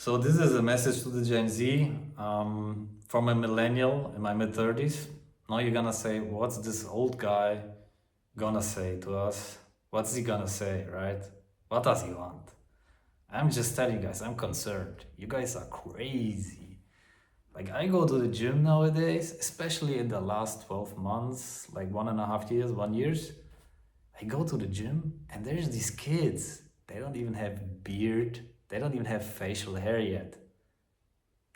So this is a message to the Gen Z from a millennial in my mid-30s. Now you're gonna say, what's this old guy gonna say to us? What's he gonna say, right? What does he want? I'm just telling you guys, I'm concerned. You guys are crazy. Like I go to the gym nowadays, especially in the last 12 months, like 1.5 years, 1 years. I go to the gym and there's these kids. They don't even have beard. They don't even have facial hair yet.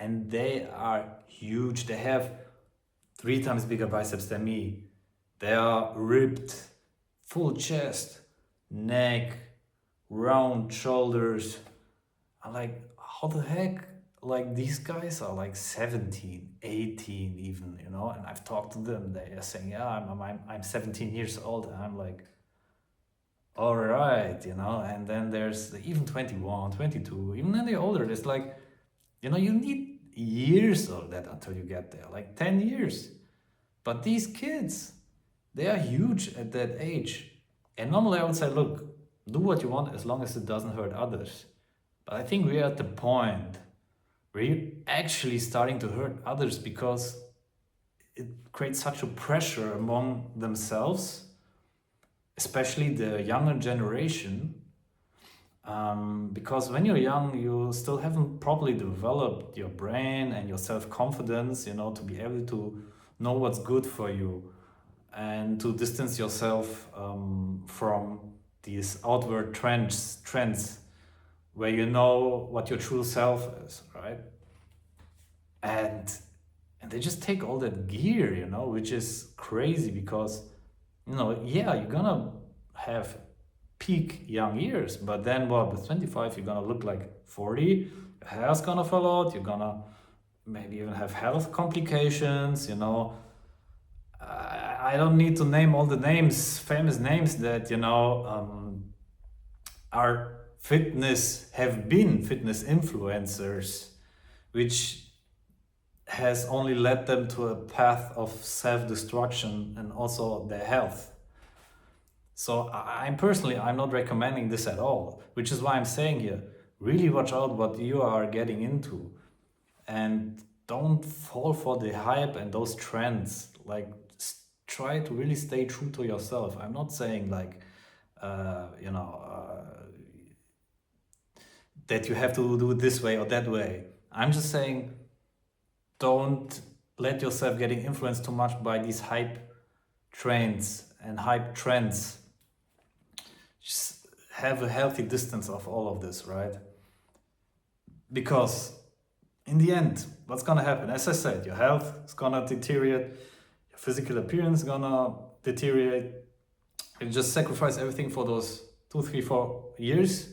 And they are huge. They have 3 times bigger biceps than me. They are ripped, full chest, neck, round shoulders. I'm like, how the heck? Like these guys are like 17, 18 even, you know? And I've talked to them. They are saying, yeah, I'm 17 years old. And I'm like, all right, you know? And then there's even 21, 22, even then they're older. It's like, you know, you need years of that until you get there, like 10 years. But these kids, they are huge at that age. And normally I would say, look, do what you want as long as it doesn't hurt others. But I think we're at the point where you're actually starting to hurt others because it creates such a pressure among themselves, especially the younger generation. Because when you're young, you still haven't properly developed your brain and your self-confidence, you know, to be able to know what's good for you and to distance yourself from these outward trends where you know what your true self is, right? And they just take all that gear, you know, which is crazy because, you know, yeah, you're gonna have peak young years, but then what, with 25 you're gonna look like 40, your hair's gonna fall out, you're gonna maybe even have health complications, you know. I don't need to name all the names, famous names that, you know, have been fitness influencers, which has only led them to a path of self-destruction and also their health. So I'm not recommending this at all, which is why I'm saying here, really watch out what you are getting into and don't fall for the hype and those trends. Like try to really stay true to yourself. I'm not saying like, that you have to do it this way or that way. I'm just saying don't let yourself getting influenced too much by these hype trains and hype trends. Just have a healthy distance of all of this, right? Because in the end, what's gonna happen? As I said, your health is gonna deteriorate, your physical appearance is gonna deteriorate. You just sacrifice everything for those 2, 3, 4 years.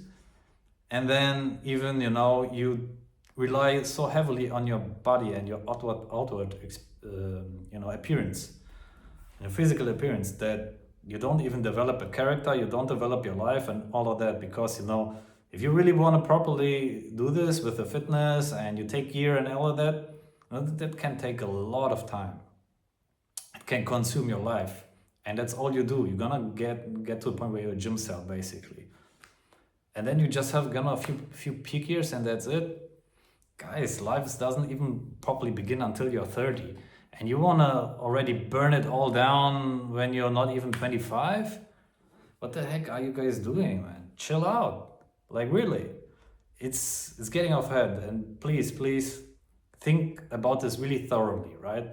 And then even, you know, you rely so heavily on your body and your outward appearance, your physical appearance, that you don't even develop a character, you don't develop your life and all of that, because, you know, if you really want to properly do this with the fitness and you take gear and all of that, that can take a lot of time. It can consume your life, and that's all you do. You're gonna get to a point where you're a gym cell, basically. And then you just have a few peak years and that's it. Guys, life doesn't even properly begin until you're 30. And you wanna already burn it all down when you're not even 25? What the heck are you guys doing, man? Chill out. Like really. It's getting off head, and please think about this really thoroughly, right?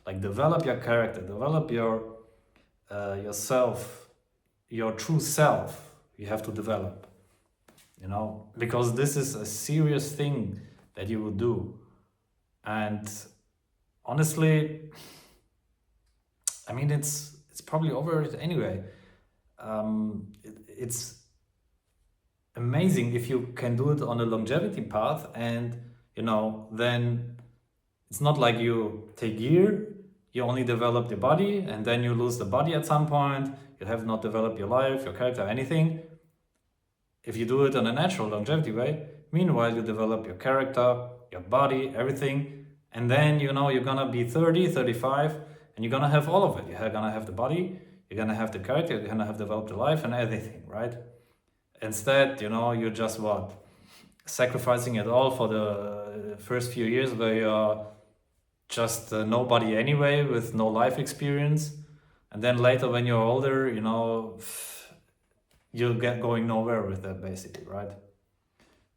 Like develop your character, develop your yourself, your true self you have to develop. You know, because this is a serious thing that you will do. And honestly, I mean, it's probably over it anyway. It's amazing if you can do it on a longevity path, and, you know, then it's not like you take gear, you only develop the body, and then you lose the body at some point. You have not developed your life, your character, anything. If you do it in a natural longevity way, meanwhile you develop your character, your body, everything, and then, you know, you're gonna be 30, 35, and you're gonna have all of it. You're gonna have the body, you're gonna have the character, you're gonna have developed the life and everything, right? Instead, you know, you're just what? sacrificing it all for the first few years where you're just nobody anyway with no life experience, and then later when you're older, you know, you'll get going nowhere with that basically, right?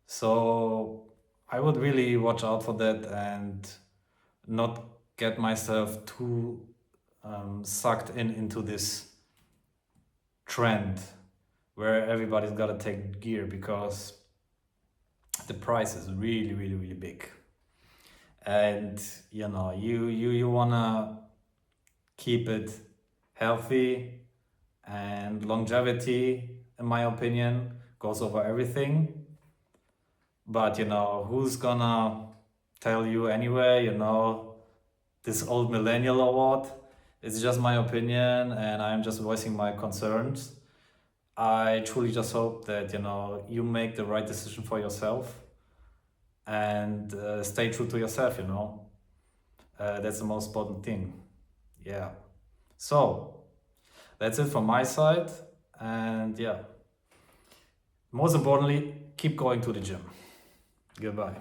So I would really watch out for that and not get myself too sucked into this trend where everybody's got to take gear, because the price is really, really, really big. And you know, you wanna keep it healthy, and longevity, in my opinion, goes over everything. But you know, who's gonna tell you anyway, you know, this old millennial or what? It's just my opinion, and I'm just voicing my concerns. I truly just hope that, you know, you make the right decision for yourself, and stay true to yourself, you know. That's the most important thing. Yeah. So that's it from my side. And yeah, most importantly, keep going to the gym. Goodbye.